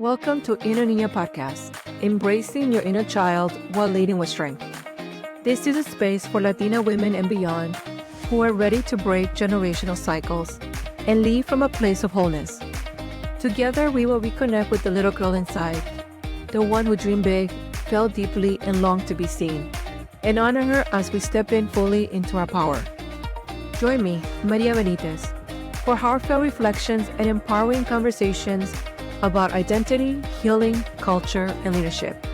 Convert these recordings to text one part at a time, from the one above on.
Welcome to Inner Niña podcast, embracing your inner child while leading with strength. This is a space for Latina women and beyond who are ready to break generational cycles and lead from a place of wholeness. Together, we will reconnect with the little girl inside, the one who dreamed big, felt deeply, and longed to be seen, and honor her as we step in fully into our power. Join me, Maria Benitez, for heartfelt reflections and empowering conversations about identity, healing, culture, and leadership.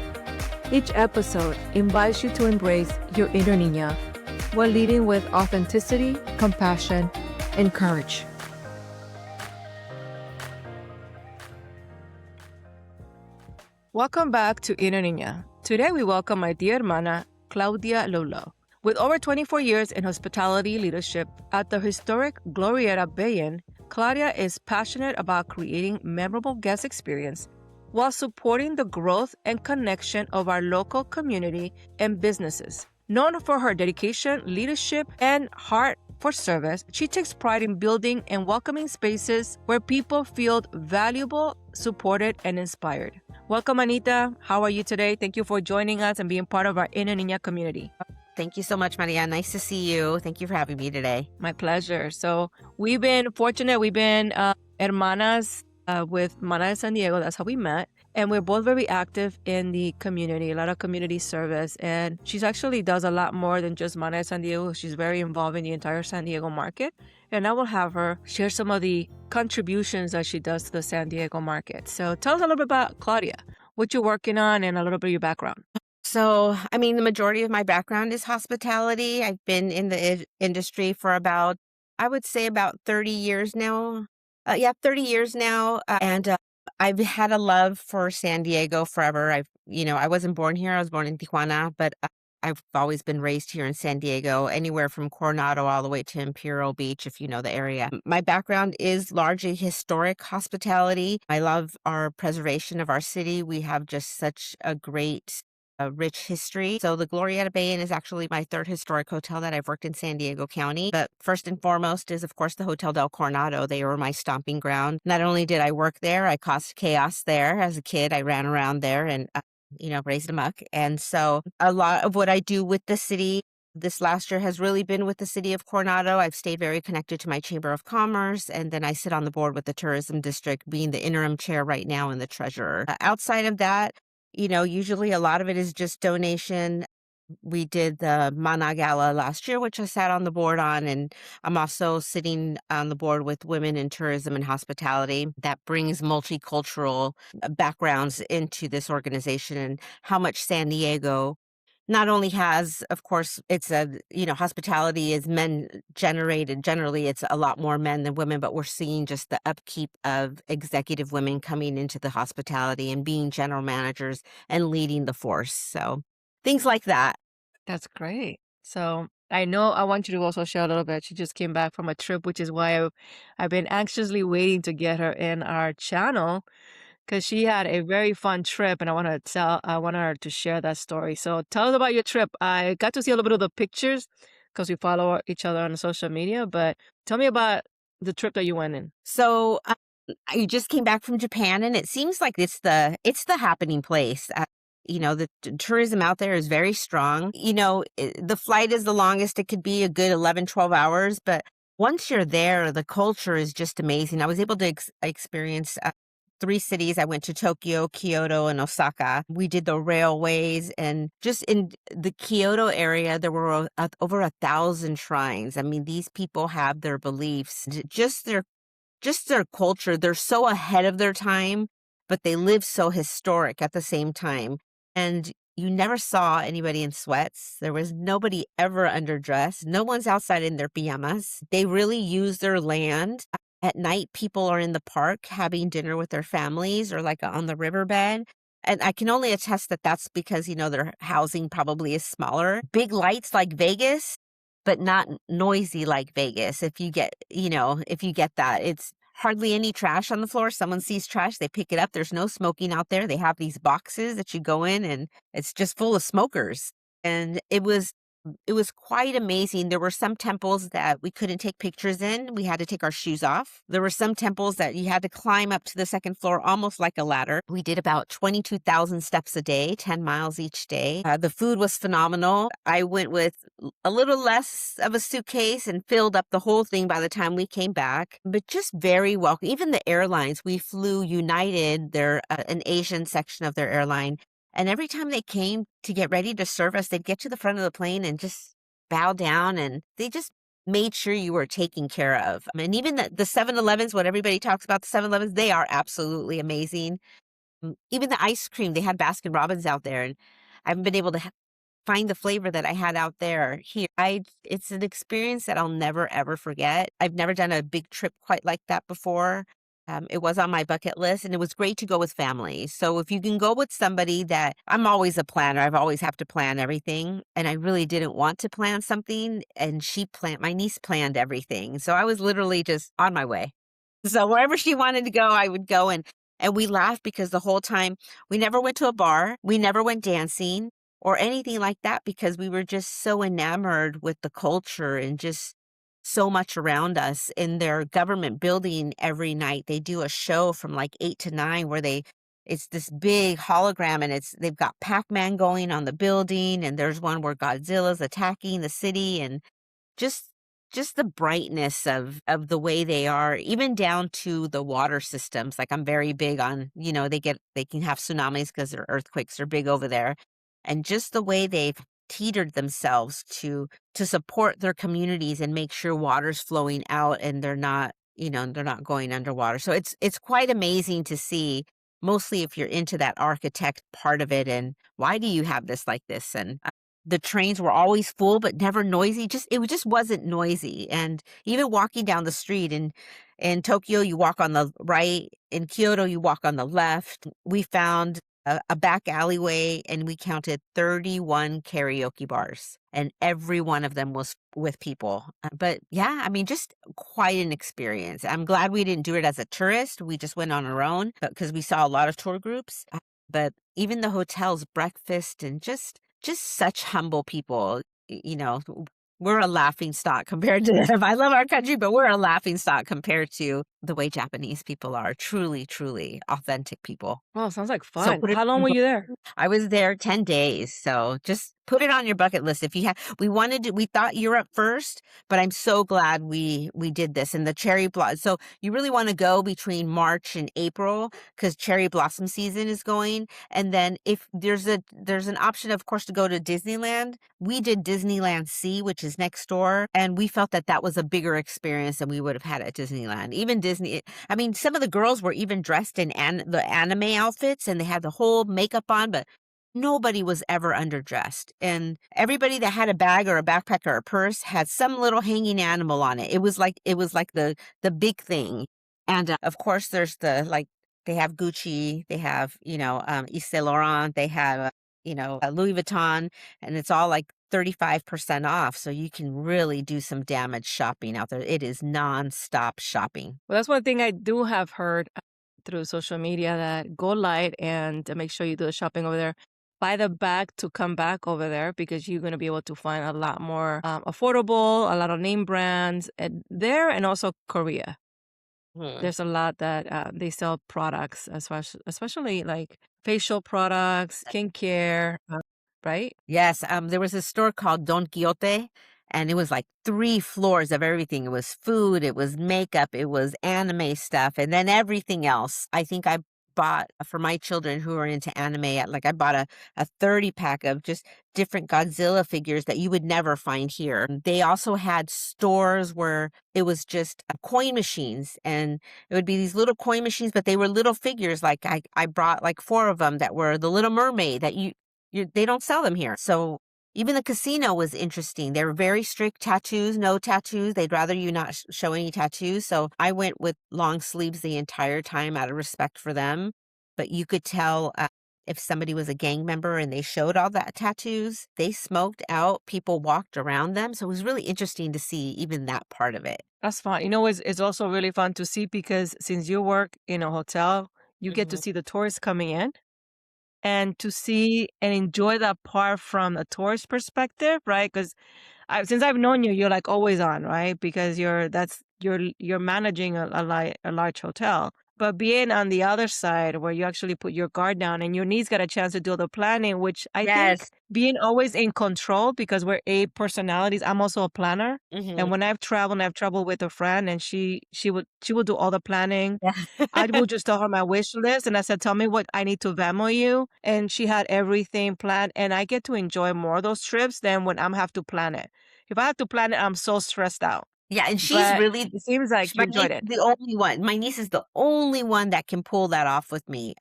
Each episode invites you to embrace your inner niña while leading with authenticity, compassion, and courage. Welcome back to Inner Niña. Today we welcome my dear hermana, Claudia Ludlow. With over 24 years in hospitality leadership at the historic Glorieta Bay, Claudia is passionate about creating memorable guest experience while supporting the growth and connection of our local community and businesses. Known for her dedication, leadership, and heart for service, she takes pride in building and welcoming spaces where people feel valuable, supported, and inspired. Welcome, Anita. How are you today? Thank you for joining us and being part of our Inner Niña community. Thank you so much, Maria. Nice to see you. Thank you for having me today. My pleasure. So we've been fortunate. We've been hermanas with Mana de San Diego. That's how we met. And we're both very active in the community, a lot of community service. And she's actually does a lot more than just Mana de San Diego. She's very involved in the entire San Diego market. And I will have her share some of the contributions that she does to the San Diego market. So tell us a little bit about Claudia, what you're working on, and a little bit of your background. So, the majority of my background is hospitality. I've been in the industry for about 30 years now. 30 years now. And I've had a love for San Diego forever. I wasn't born here. I was born in Tijuana, but I've always been raised here in San Diego, anywhere from Coronado all the way to Imperial Beach, if you know the area. My background is largely historic hospitality. I love our preservation of our city. We have just such a great rich history. So the Glorieta Bay is actually my third historic hotel that I've worked in San Diego County. But first and foremost is, of course, the Hotel del Coronado. They were my stomping ground. Not only did I work there, I caused chaos there. As a kid, I ran around there and, raised amok. And so a lot of what I do with the city this last year has really been with the city of Coronado. I've stayed very connected to my Chamber of Commerce, and then I sit on the board with the Tourism District, being the interim chair right now and the treasurer. Outside of that, usually a lot of it is just donation. We did the Mana Gala last year, which I sat on the board on, and I'm also sitting on the board with Women in Tourism and Hospitality that brings multicultural backgrounds into this organization, and how much San Diego not only has, of course, hospitality is men generated. Generally, it's a lot more men than women, but we're seeing just the upkeep of executive women coming into the hospitality and being general managers and leading the force. So things like that. That's great. So I know I want you to also share a little bit. She just came back from a trip, which is why I've been anxiously waiting to get her in our channel, because she had a very fun trip, and I want her to share that story. So tell us about your trip. I got to see a little bit of the pictures because we follow each other on social media, but tell me about the trip that you went in. So I just came back from Japan, and it seems like it's the happening place. The tourism out there is very strong. The flight is the longest. It could be a good 11, 12 hours, but once you're there, the culture is just amazing. I was able to experience 3 cities. I went to Tokyo, Kyoto, and Osaka. We did the railways, and just in the Kyoto area, there were over 1,000 shrines. These people have their beliefs, just their culture. They're so ahead of their time, but they live so historic at the same time. And you never saw anybody in sweats. There was nobody ever underdressed. No one's outside in their pajamas. They really use their land. At night, people are in the park having dinner with their families or on the riverbed. And I can only attest that that's because, their housing probably is smaller. Big lights like Vegas, but not noisy like Vegas. If you get that, it's hardly any trash on the floor. Someone sees trash, they pick it up. There's no smoking out there. They have these boxes that you go in, and it's just full of smokers. And it was It was quite amazing. There were some temples that we couldn't take pictures in. We had to take our shoes off. There were some temples that you had to climb up to the second floor almost like a ladder. We did about 22,000 steps a day, 10 miles each day. The food was phenomenal. I went with a little less of a suitcase and filled up the whole thing by the time we came back, but just very welcome. Even the airlines, we flew United, they're an Asian section of their airline. And every time they came to get ready to serve us, they'd get to the front of the plane and just bow down, and they just made sure you were taken care of. And even the 7-Elevens, what everybody talks about, the 7-Elevens, they are absolutely amazing. Even the ice cream, they had Baskin Robbins out there, and I haven't been able to find the flavor that I had out there here. It's an experience that I'll never ever forget. I've never done a big trip quite like that before. It was on my bucket list, and it was great to go with family. So if you can go with somebody that I'm always a planner, I've always have to plan everything, and I really didn't want to plan something, and my niece planned everything. So I was literally just on my way. So wherever she wanted to go, I would go, and we laughed because the whole time we never went to a bar, we never went dancing or anything like that because we were just so enamored with the culture and just so much around us. In their government building every night, they do a show from like 8 to 9 where it's this big hologram, and they've got Pac-Man going on the building, and there's one where Godzilla's attacking the city, and just the brightness of the way they are, even down to the water systems. Like, I'm very big on, they can have tsunamis because their earthquakes are big over there. And just the way they've teetered themselves to support their communities and make sure water's flowing out and they're not going underwater. So it's quite amazing to see, mostly if you're into that architect part of it, and why do you have this like this? And the trains were always full, but never noisy. It just wasn't noisy. And even walking down the street in Tokyo, you walk on the right. In Kyoto, you walk on the left. We found a back alleyway, and we counted 31 karaoke bars, and every one of them was with people. But yeah, I mean, just quite an experience. I'm glad we didn't do it as a tourist. We just went on our own because we saw a lot of tour groups. But even the hotel's breakfast, and just such humble people. We're a laughing stock compared to them. I love our country, but we're a laughing stock compared to the way Japanese people are. Truly, truly authentic people. Oh, sounds like So fun. How long were you there? I was there 10 days. So just put it on your bucket list. If you have, we thought Europe first, but I'm so glad we did this. And the cherry blossom. So you really want to go between March and April because cherry blossom season is going. And then if there's an option, of course, to go to Disneyland. We did Disneyland Sea, which is next door. And we felt that was a bigger experience than we would have had at Disneyland. Even Disney, I mean, some of the girls were even dressed in the anime outfits, and they had the whole makeup on, but nobody was ever underdressed. And everybody that had a bag or a backpack or a purse had some little hanging animal on it. It was like the big thing. And of course, there's they have Gucci, they have Yves Saint Laurent, they have Louis Vuitton, and it's all like 35% off. So you can really do some damage shopping out there. It is nonstop shopping. Well, that's one thing I do have heard through social media, that go light and make sure you do the shopping over there. Buy the bag to come back over there because you're going to be able to find a lot more affordable, a lot of name brands there, and also Korea. There's a lot that they sell products, especially like facial products, skincare, right? Yes, there was a store called Don Quixote, and it was like 3 floors of everything. It was food, it was makeup, it was anime stuff, and then everything else. I think I bought for my children who are into anime, I bought a 30 pack of just different Godzilla figures that you would never find here. They also had stores where it was just coin machines, and it would be these little coin machines, but they were little figures. Like I brought like 4 of them that were the Little Mermaid that they don't sell them here. So even the casino was interesting. They were very strict tattoos, no tattoos. They'd rather you not show any tattoos. So I went with long sleeves the entire time out of respect for them. But you could tell if somebody was a gang member and they showed all that tattoos, they smoked out, people walked around them. So it was really interesting to see even that part of it. That's fun. It's also really fun to see because since you work in a hotel, you get to see the tourists coming in. and to see and enjoy that part from a tourist perspective, right? Because since I've known you, you're like always on, right? Because you're managing a large hotel. But being on the other side where you actually put your guard down and your niece got a chance to do the planning, which I think Yes. being always in control because we're A personalities. I'm also a planner. Hmm. And when I've traveled with a friend and she would do all the planning. Yeah. I will just tell her my wish list and I said, tell me what I need to Venmo you. And she had everything planned. And I get to enjoy more of those trips than when I'm have to plan it. If I have to plan it, I'm so stressed out. Yeah, and she's But really it seems like you my niece enjoyed it. is the only one. My niece is the only one that can pull that off with me.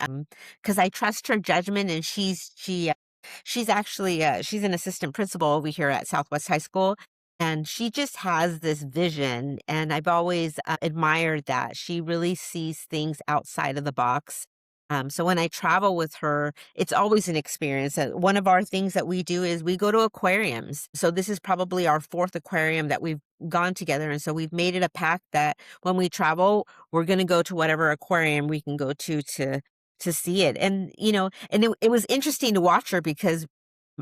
Because I trust her judgment, and she's actually she's an assistant principal over here at Southwest High School, and she just has this vision, and I've always admired that. She really sees things outside of the box. So when I travel with her, it's always an experience. One of our things that we do is we go to aquariums. So this is probably our fourth aquarium that we've gone together. And so we've made it a pact that when we travel, we're going to go to whatever aquarium we can go to see it. And, and it was interesting to watch her because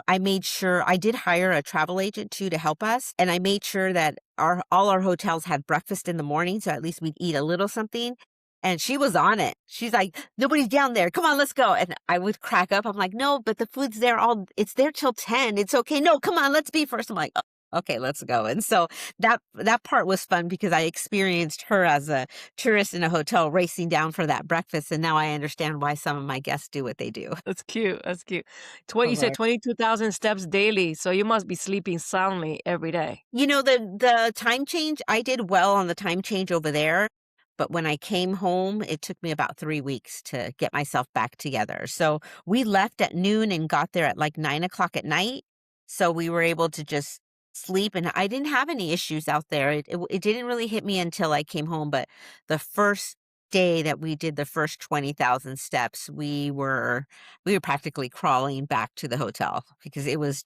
I made sure I did hire a travel agent too to help us. And I made sure that all our hotels had breakfast in the morning. So at least we'd eat a little something. And she was on it. She's like, nobody's down there. Come on, let's go. And I would crack up. I'm like, no, but the food's there it's there till 10. It's okay. No, come on, let's be first. I'm like, "Oh, okay, let's go." And so that part was fun because I experienced her as a tourist in a hotel racing down for that breakfast. And now I understand why some of my guests do what they do. That's cute. That's cute. You said Correct. 22,000 steps daily. So you must be sleeping soundly every day. The time change, I did well on the time change over there, but when I came home, it took me about 3 weeks to get myself back together. So we left at noon and got there at like 9 o'clock at night. So we were able to just sleep, and I didn't have any issues out there. It didn't really hit me until I came home, but the first day that we did the first 20,000 steps, we were practically crawling back to the hotel because it was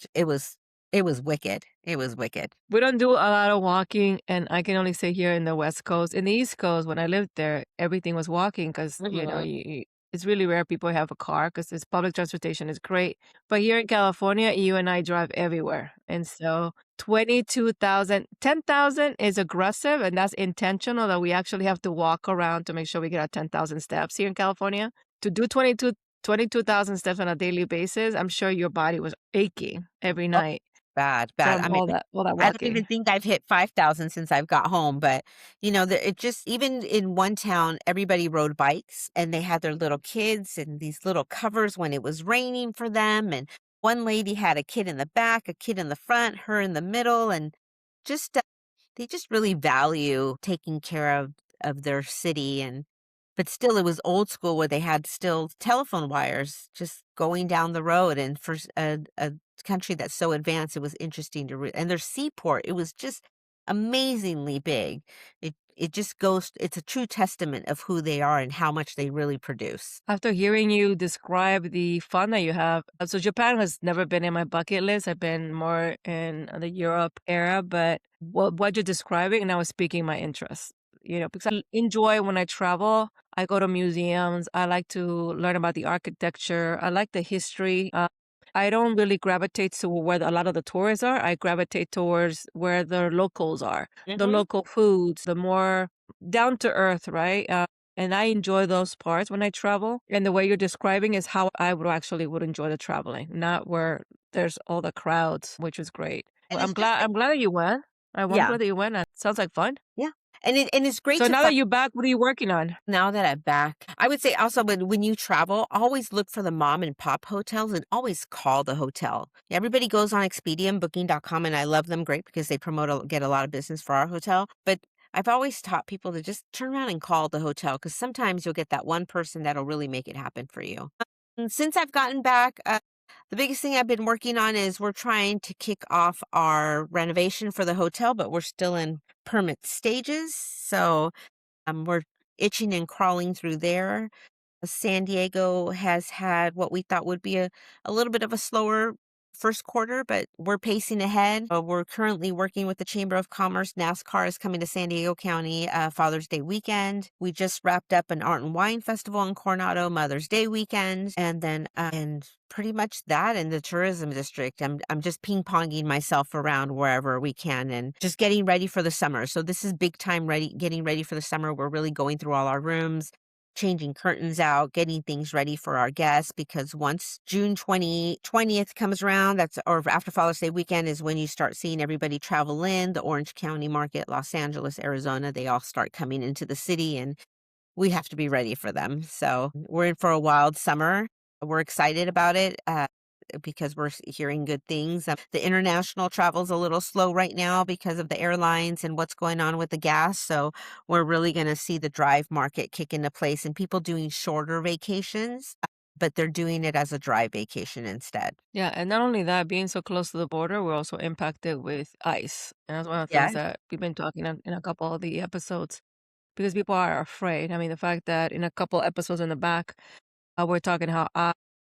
wicked. It was wicked. We don't do a lot of walking, and I can only say here in the West Coast. In the East Coast, when I lived there, everything was walking because, Mhm. it's really rare people have a car because this public transportation is great. But here in California, you and I drive everywhere. And so 22,000, 10,000 is aggressive, and that's intentional that we actually have to walk around to make sure we get our 10,000 steps here in California. To do 22,000 steps on a daily basis, I'm sure your body was aching every Oh, night bad, bad. from I mean, all that I don't even walking. think I've hit 5,000 since I've got home, but, it just even in one town, everybody rode bikes, and they had their little kids and these little covers when it was raining for them, and one lady had a kid in the back, a kid in the front, her in the middle, and just, they just really value taking care of their city. And but still, it was old school where they had still telephone wires just going down the road, and for a country that's so advanced, it was interesting to and their seaport, it was just amazingly big. It just goes it's a true testament of who they are and how much they really produce. After hearing you describe the fun that you have, so Japan has never been in my bucket list. I've been more in the Europe era, but what you're describing now is piquing my interest. Because I enjoy when I travel. I go to museums. I like to learn about the architecture. I like the history. I don't really gravitate to where a lot of the tourists are. I gravitate towards where the locals are, the Mhm. local foods, the more down to earth, right? And I enjoy those parts when I travel. And the way you're describing is how I would enjoy the traveling, not where there's all the crowds, which is great. And Well, it's just I'm glad that you went. I'm yeah, glad that you went. Sounds like fun. yeah. And it's great So to now find. that you're back, what are you working on? Now that I'm back, I would say also when you travel, always look for the mom and pop hotels and always call the hotel. Everybody goes on Expedia and Booking.com, and I love them great because they get a lot of business for our hotel. But I've always taught people to just turn around and call the hotel because sometimes you'll get that one person that'll really make it happen for you. And since I've gotten back, the biggest thing I've been working on is we're trying to kick off our renovation for the hotel, but we're still in permit stages. So we're itching and crawling through there. San Diego has had what we thought would be a little bit of a slower first quarter, but we're pacing ahead. We're currently working with the Chamber of Commerce. NASCAR is coming to San Diego County Father's Day weekend. We just wrapped up an art and wine festival in Coronado Mother's Day weekend, and then and pretty much that in the tourism district. I'm just ping ponging myself around wherever we can and just getting ready for the summer. So this is big time getting ready for the summer. We're really going through all our rooms, changing curtains out, getting things ready for our guests, because once June 20th comes around, or after Father's Day weekend is when you start seeing everybody travel in. The Orange County market, Los Angeles, Arizona, they all start coming into the city, and we have to be ready for them. So we're in for a wild summer. We're excited about it. Because we're hearing good things. The international travel's a little slow right now because of the airlines and what's going on with the gas. So we're really going to see the drive market kick into place and people doing shorter vacations, but they're doing it as a drive vacation instead. Yeah, and not only that, being so close to the border, we're also impacted with ICE. And that's one of the Yeah. things that we've been talking in a couple of the episodes because people are afraid. I mean, the fact that in a couple episodes in the back, we're talking how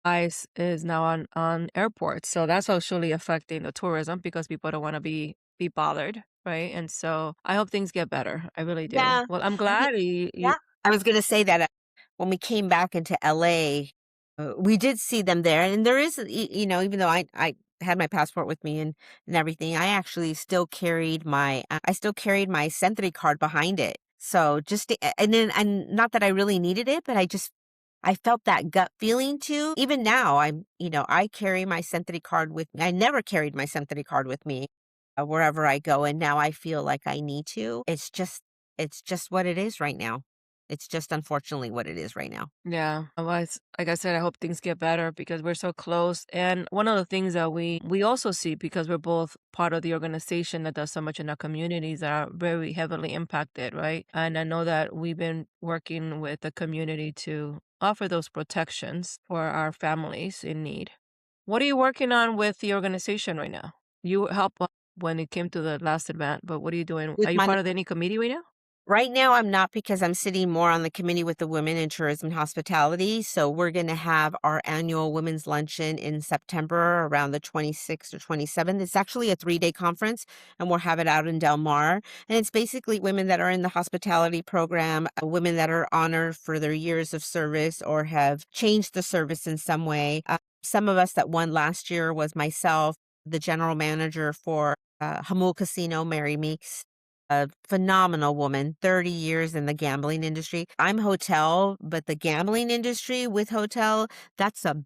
ICE is now on airports. So that's actually affecting the tourism because people don't want to be bothered, right? And so I hope things get better. I really do. Yeah. Well, I'm Ye- glad you Yeah. I was going to say that when we came back into LA, we did see them there. And there is, even though I had my passport with me and everything, I actually still carried my Sentry card behind it. So and not that I really needed it, but I felt that gut feeling too. Even now, I carry my Sentry card with me. I never carried my Sentry card with me wherever I go. And now I feel like I need to. It's just what it is right now. It's just unfortunately what it is right now. Yeah, well, like I said, I hope things get better because we're so close. And one of the things that we also see because we're both part of the organization that does so much in our communities that are very heavily impacted, right? And I know that we've been working with the community to offer those protections for our families in need. What are you working on with the organization right now? You help when it came to the last event, but what are you doing? Are With you my part of any committee right now? Right now, I'm not because I'm sitting more on the committee with the women in tourism and hospitality. So we're going to have our annual women's luncheon in September around the 26th or 27th. It's actually a 3-day conference and we'll have it out in Del Mar. And it's basically women that are in the hospitality program, women that are honored for their years of service or have changed the service in some way. Some of us that won last year was myself, the general manager for Hamul Casino, Mary Meeks, a phenomenal woman, 30 years in the gambling industry. I'm hotel, but the gambling industry with hotel, that's a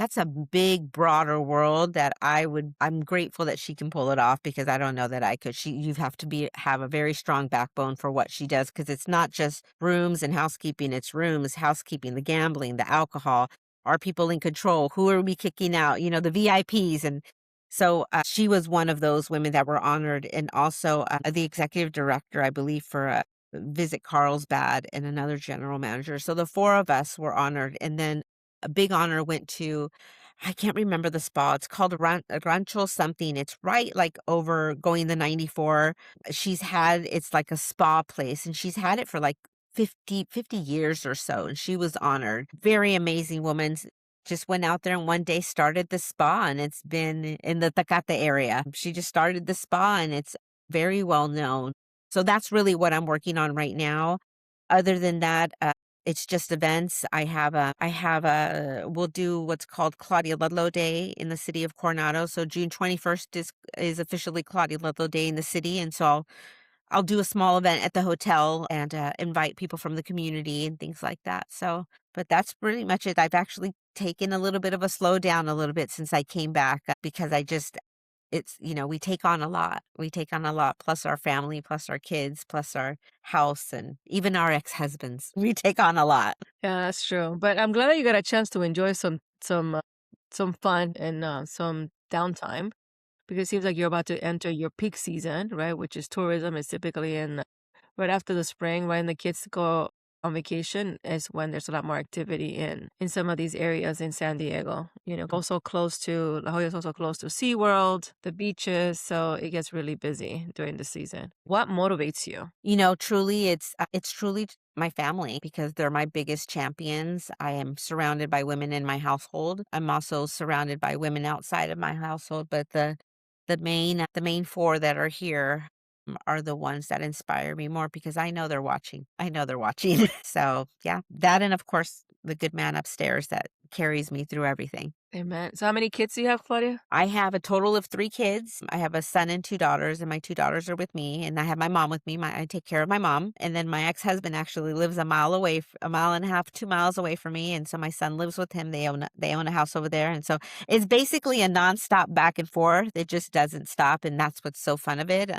that's a big, broader world that I'm grateful that she can pull it off because I don't know that I could. You have to have a very strong backbone for what she does because it's not just rooms and housekeeping, it's rooms, housekeeping, the gambling, the alcohol. Are people in control? Who are we kicking out? The VIPs and so she was one of those women that were honored, and also the executive director, I believe, for Visit Carlsbad and another general manager. So the four of us were honored, and then a big honor went to, I can't remember the spa. It's called Rancho something. It's right like over going the 94. It's like a spa place, and she's had it for like 50 years or so, and she was honored. Very amazing woman, just went out there and one day started the spa, and it's been in the Tecate area. She just started the spa and it's very well known. So that's really what I'm working on right now. Other than that, it's just events. We'll do what's called Claudia Ludlow Day in the city of Coronado. So June 21st is officially Claudia Ludlow Day in the city. And so I'll do a small event at the hotel and invite people from the community and things like that. So, but that's pretty much it. I've actually taken a little bit of a slowdown a little bit since I came back because we take on a lot. We take on a lot, plus our family, plus our kids, plus our house, and even our ex-husbands. We take on a lot. Yeah, that's true. But I'm glad that you got a chance to enjoy some fun and some downtime because it seems like you're about to enter your peak season, right? Which is tourism. Is typically in right after the spring, right? And the kids go on vacation is when there's a lot more activity in some of these areas in San Diego. Also close to La Jolla is also close to SeaWorld, the beaches, so it gets really busy during the season. What motivates you? Truly, it's truly my family because they're my biggest champions. I am surrounded by women in my household. I'm also surrounded by women outside of my household, but the main four that are here are the ones that inspire me more because I know they're watching. I know they're watching. So, yeah, that and of course the good man upstairs that carries me through everything. Amen. So how many kids do you have, Claudia? I have a total of 3 kids. I have a son and 2 daughters, and my 2 daughters are with me, and I have my mom with me. I take care of my mom, and then my ex-husband actually lives a mile away, a mile and a half, 2 miles away from me, and so my son lives with him. They own a house over there, and so it's basically a nonstop back and forth. It just doesn't stop, and that's what's so fun of it.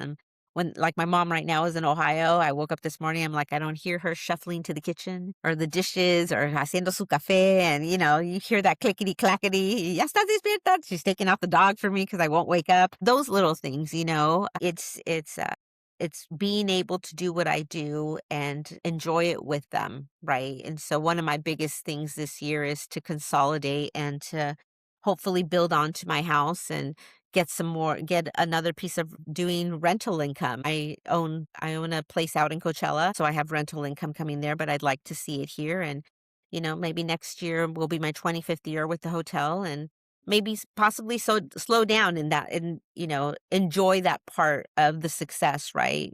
When like my mom right now is in Ohio, I woke up this morning, I'm like, I don't hear her shuffling to the kitchen or the dishes or haciendo su café. And, you hear that clickety clackety. Ya estás despierta? She's taking out the dog for me because I won't wake up. Those little things, it's being able to do what I do and enjoy it with them, right? And so one of my biggest things this year is to consolidate and to hopefully build onto my house and get another piece of doing rental income. I own a place out in Coachella, so I have rental income coming there, but I'd like to see it here. And, maybe next year will be my 25th year with the hotel and maybe possibly slow down in that and, enjoy that part of the success, right?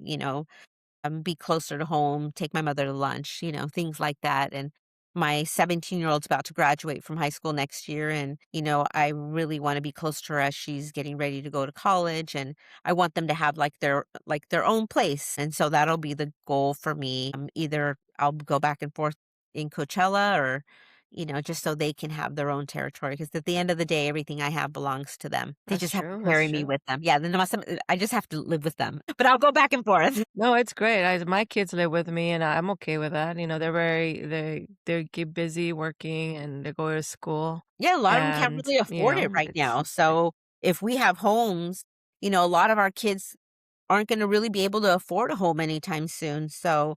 Be closer to home, take my mother to lunch, things like that. And my 17-year-old's about to graduate from high school next year. And, I really want to be close to her as she's getting ready to go to college. And I want them to have like their own place. And so that'll be the goal for me. Either I'll go back and forth in Coachella or, just so they can have their own territory. Because at the end of the day, everything I have belongs to them. They That's just have to true. That's carry me true. with them. Yeah, I just have to live with them. But I'll go back and forth. No, it's great. My kids live with me, and I'm okay with that. They get busy working and they go to school, Yeah, a lot of them can't and really afford it right it's now. So if we have homes, a lot of our kids aren't gonna really be able to afford a home anytime soon. So,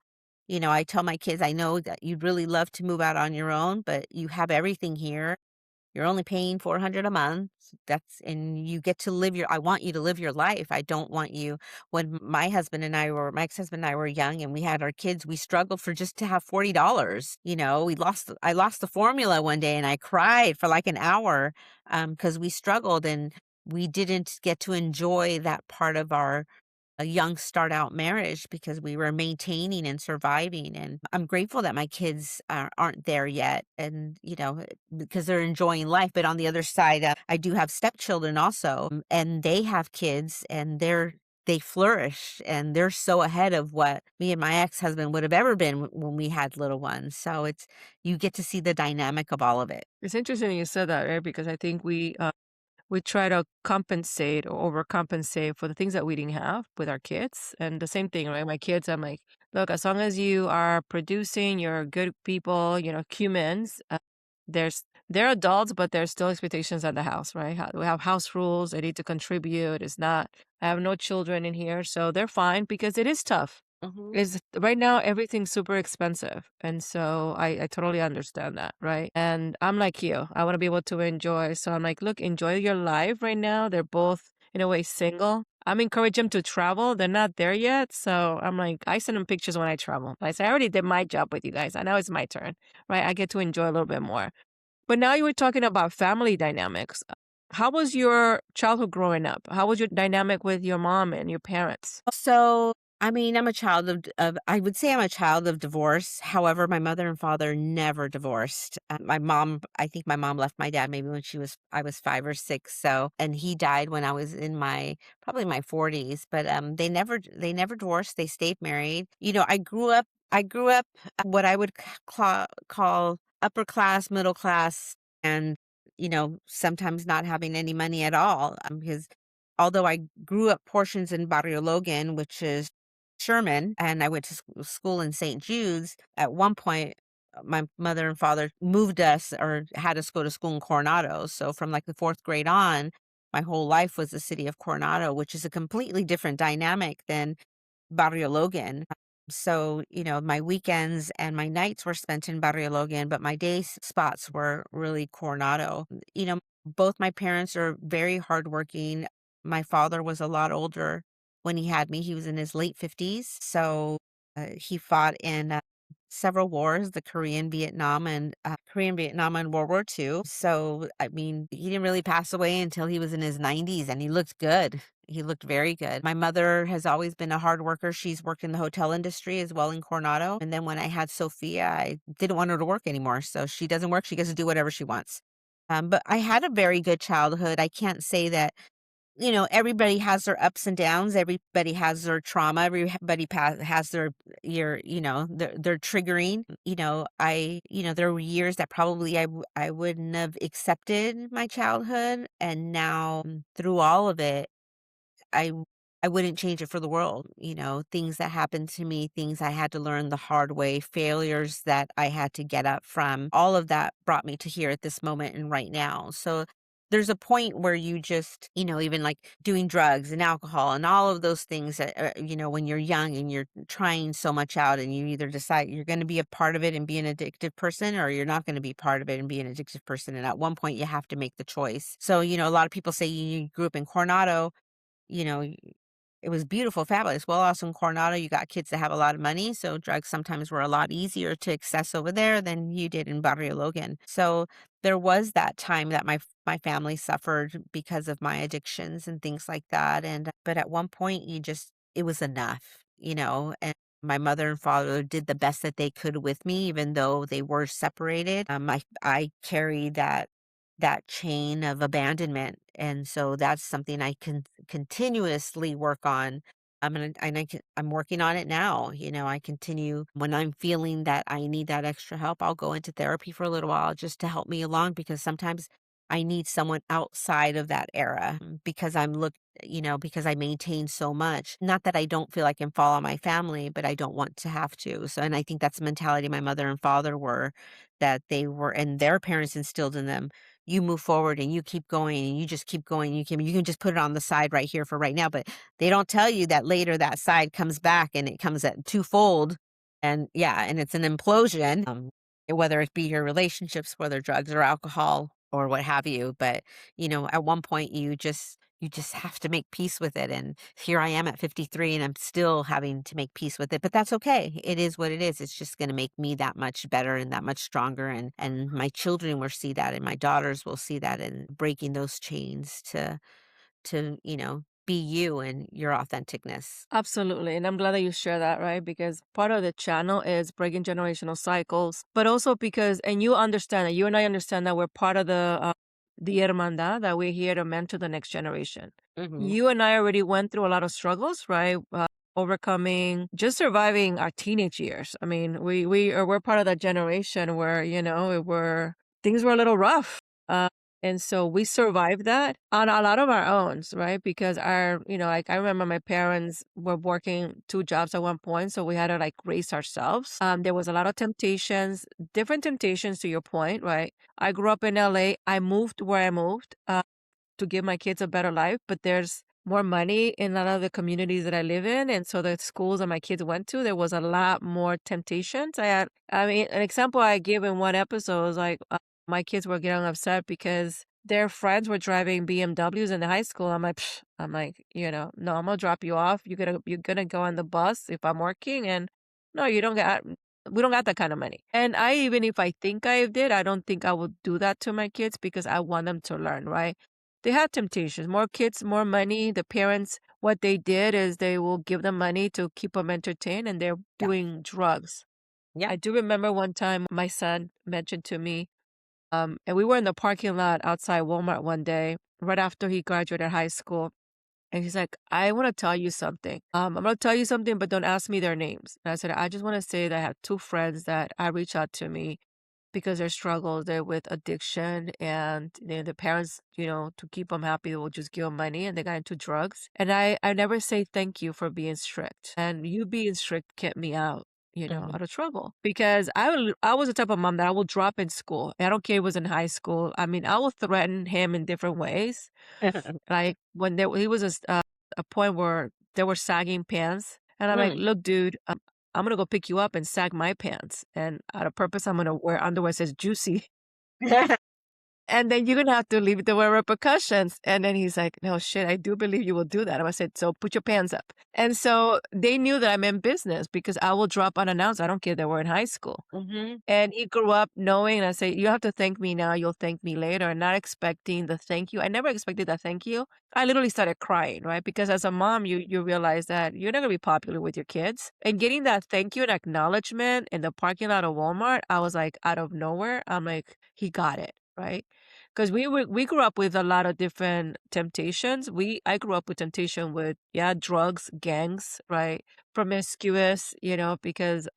I tell my kids, I know that you'd really love to move out on your own, but you have everything here. You're only paying 400 a month. And you get to I want you to live your life. I don't want you when my ex-husband and I were young and we had our kids, we struggled for just to have $40. I lost the formula one day and I cried for like an hour because we struggled and we didn't get to enjoy that part of our a young start out marriage because we were maintaining and surviving. And I'm grateful that my kids aren't there yet. And, because they're enjoying life. But on the other side, I do have stepchildren also, and they have kids and they flourish and they're so ahead of what me and my ex-husband would have ever been when we had little ones. So you get to see the dynamic of all of it. it's interesting you said that, right? Because I think we try to compensate or overcompensate for the things that we didn't have with our kids. And the same thing, right? My kids, I'm like, look, as long as you are producing, you're good people, humans. They're adults, but there's still expectations at the house, right? We have house rules. They need to contribute. It's not. I have no children in here, so they're fine because it is tough. Hmm. Is right now everything's super expensive. And so I totally understand that, right? And I'm like you. I want to be able to enjoy. So I'm like, look, enjoy your life right now. They're both in a way single. I'm encouraging them to travel. They're not there yet. So I'm like, I send them pictures when I travel. I say, I already did my job with you guys. I know it's my turn, right? I get to enjoy a little bit more. But now you were talking about family dynamics. How was your childhood growing up? How was your dynamic with your mom and your parents? So, I mean, I would say I'm a child of divorce. However, my mother and father never divorced. I think my mom left my dad maybe when I was 5 or 6. So, and he died when I was in probably my 40s, but, they never divorced. They stayed married. I grew up what I would call upper class, middle class, and, sometimes not having any money at all. Because although I grew up portions in Barrio Logan, which is Sherman, and I went to school in St. Jude's, at one point, my mother and father moved us or had us go to school in Coronado. So from like the fourth grade on, my whole life was the city of Coronado, which is a completely different dynamic than Barrio Logan. So, my weekends and my nights were spent in Barrio Logan, but my day spots were really Coronado. Both my parents are very hardworking. My father was a lot older when he had me. He was in his late 50s. So he fought in several wars, the Korean, Vietnam, and World War II. So, I mean, he didn't really pass away until he was in his 90s, and he looked good. He looked very good. My mother has always been a hard worker. She's worked in the hotel industry as well in Coronado. And then when I had Sophia, I didn't want her to work anymore. So she doesn't work. She gets to do whatever she wants. But I had a very good childhood. I can't say that, everybody has their ups and downs. Everybody has their trauma. Everybody has their triggering. There were years that probably I wouldn't have accepted my childhood. And now through all of it, I I wouldn't change it for the world. Things that happened to me, things I had to learn the hard way, failures that I had to get up from. All of that brought me to here at this moment and right now. So there's a point where you just, even like doing drugs and alcohol and all of those things that, when you're young and you're trying so much out and you either decide you're going to be a part of it and be an addictive person, or you're not going to be part of it and be an addictive person. And at one point you have to make the choice. So, a lot of people say you grew up in Coronado, you know, it was beautiful, fabulous. Well, also in Coronado, you got kids that have a lot of money, so drugs sometimes were a lot easier to access over there than you did in Barrio Logan. So there was that time that my family suffered because of my addictions and things like that. And but at one point, it was enough, And my mother and father did the best that they could with me, even though they were separated. I carried that chain of abandonment. And so that's something I can continuously work on. I'm working on it now. I continue when I'm feeling that I need that extra help. I'll go into therapy for a little while just to help me along, because sometimes I need someone outside of that era, because because I maintain so much. Not that I don't feel I can fall on my family, but I don't want to have to. So, and I think that's the mentality my mother and father were, that they were, and their parents instilled in them. You move forward and you keep going and you just keep going. You can just put it on the side right here for right now, but they don't tell you that later that side comes back and it comes at twofold. And yeah, and it's an implosion, whether it be your relationships, whether drugs or alcohol or what have you. But, at one point you just have to make peace with it. And here I am at 53 and I'm still having to make peace with it. But that's okay. It is what it is. It's just going to make me that much better and that much stronger. And my children will see that, and my daughters will see that, and breaking those chains to be you and your authenticness. Absolutely. And I'm glad that you share that, right? Because part of the channel is breaking generational cycles, but also because, and you understand that, you and I understand that we're part of the hermandad, that we're here to mentor the next generation. Hmm. You and I already went through a lot of struggles, right? Overcoming, just surviving our teenage years. I mean, we're part of that generation where, things were a little rough. Uh, and so we survived that on a lot of our own, right? Because like I remember my parents were working two jobs at one point. So we had to like raise ourselves. There was a lot of temptations, different temptations to your point, right? I grew up in LA. I moved where I moved to give my kids a better life, but there's more money in a lot of the communities that I live in. And so the schools that my kids went to, there was a lot more temptations. I mean, an example I give in one episode was like, my kids were getting upset because their friends were driving BMWs in the high school. I'm like, "Psh," I'm like, no, I'm gonna drop you off. You're gonna go on the bus if I'm working, and no, we don't got that kind of money. And even if I think I did, I don't think I would do that to my kids because I want them to learn, right? They had temptations, more kids, more money. The parents, what they did is they will give them money to keep them entertained, and they're Yeah. doing drugs. Yeah. I do remember one time my son mentioned to me, and we were in the parking lot outside Walmart one day, right after he graduated high school. And he's like, I want to tell you something. I'm going to tell you something, but don't ask me their names. And I said, I just want to say that I have two friends that I reach out to me because their struggles, they're with addiction, and the parents, to keep them happy, will just give them money, and they got into drugs. And I never say thank you for being strict. And you being strict kept me out, Hmm. out of trouble, because I was the type of mom that I will drop in school. I don't care if it was in high school. I mean, I will threaten him in different ways. Like when he was a point where there were sagging pants, and I'm like, Mm. look, dude, I'm going to go pick you up and sag my pants. And out of purpose, I'm going to wear underwear that says juicy. And then you're going to have to leave the repercussions. And then he's like, no, shit, I do believe you will do that. I said, so put your pants up. And so they knew that I'm in business because I will drop unannounced. I don't care that we're in high school. And he grew up knowing, and I say, you have to thank me now, you'll thank me later, and not expecting the thank you. I never expected that thank you. I literally started crying, right? Because as a mom, you realize that you're not going to be popular with your kids. And getting that thank you and acknowledgement in the parking lot of Walmart, I was like, out of nowhere, I'm like, he got it, right? Because we grew up with a lot of different temptations. I grew up with temptation with drugs, gangs, right, promiscuous, because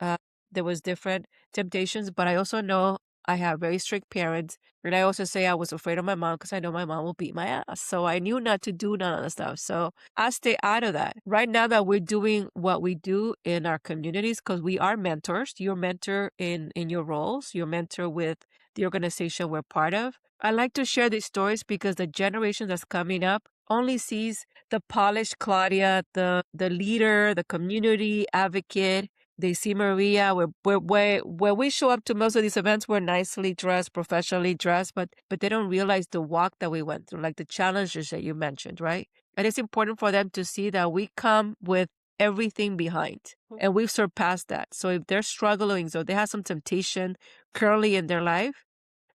there was different temptations. But I also know I have very strict parents, and I also say I was afraid of my mom because I know my mom will beat my ass. So I knew not to do none of the stuff. So I stay out of that. Right now that we're doing what we do in our communities, because we are mentors. You're mentor in your roles. You're mentor with the organization we're part of. I like to share these stories because the generation that's coming up only sees the polished Claudia, the leader, the community advocate. They see Maria. Where we show up to most of these events, we're nicely dressed, professionally dressed, but they don't realize the walk that we went through, like the challenges that you mentioned, right? And it's important for them to see that we come with everything behind and we've surpassed that. So if they're struggling, so they have some temptation currently in their life,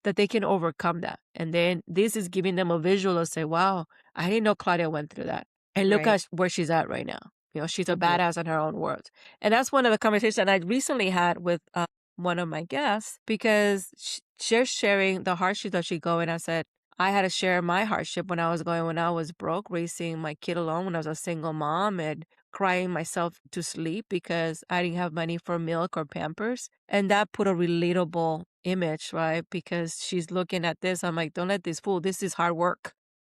that they can overcome that. And then this is giving them a visual to say, wow, I didn't know Claudia went through that. And look at where she's at right now. She's a badass in her own world. And that's one of the conversations I recently had with one of my guests, because she's sharing the hardship that she go. And I said, I had to share my hardship when I was broke, raising my kid alone when I was a single mom, and crying myself to sleep because I didn't have money for milk or Pampers. And that put a relatable image, right? Because she's looking at this. I'm like, don't let this fool. This is hard work.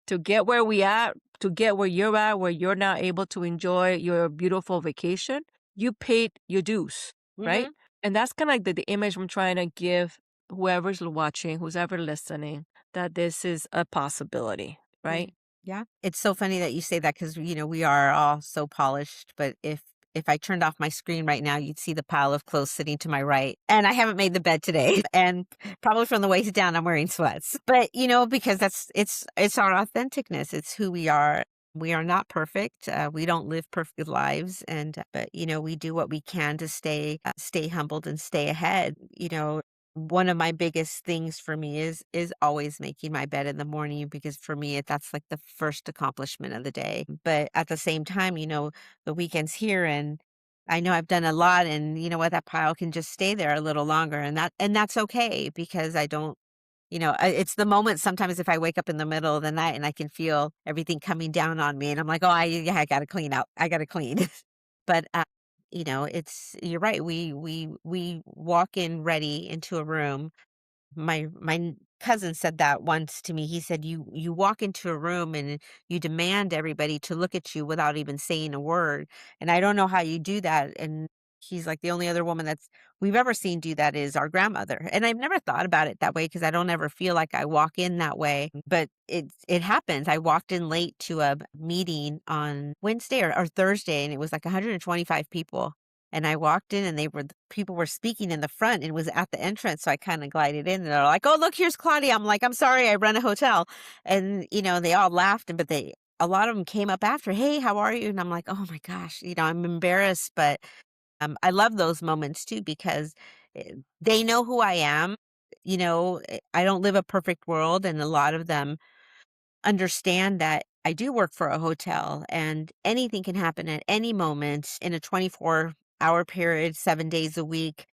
To get where we at, to get where you're now able to enjoy your beautiful vacation, you paid your dues, right? And that's kind of like the image I'm trying to give whoever's watching, who's ever listening, that this is a possibility, right? Yeah. It's so funny that you say that because, we are all so polished. But if I turned off my screen right now, you'd see the pile of clothes sitting to my right. And I haven't made the bed today. And probably from the waist down, I'm wearing sweats. But, because it's our authenticness. It's who we are. We are not perfect. We don't live perfect lives. But, we do what we can to stay humbled and stay ahead. One of my biggest things for me is always making my bed in the morning, because for me that's like the first accomplishment of the day. But at the same time, the weekend's here, and I know I've done a lot, and you know what, that pile can just stay there a little longer, and that's okay, because I don't, it's the moment sometimes if I wake up in the middle of the night and I can feel everything coming down on me, and I'm like, oh, I got to clean out. I got to clean. But you're right. We walk in ready into a room. My cousin said that once to me. He said, you walk into a room and you demand everybody to look at you without even saying a word. And I don't know how you do that. And he's like, the only other woman that's we've ever seen do that is our grandmother. And I've never thought about it that way, because I don't ever feel like I walk in that way. But it happens. I walked in late to a meeting on Wednesday or Thursday, and it was like 125 people. And I walked in, and people were speaking in the front, and it was at the entrance. So I kind of glided in, and they're like, oh, look, here's Claudia. I'm like, I'm sorry, I run a hotel. And, they all laughed, but a lot of them came up after, hey, how are you? And I'm like, oh my gosh, I'm embarrassed, but I love those moments too, because they know who I am. I don't live a perfect world, and a lot of them understand that I do work for a hotel, and anything can happen at any moment in a 24-hour period, 7 days a week.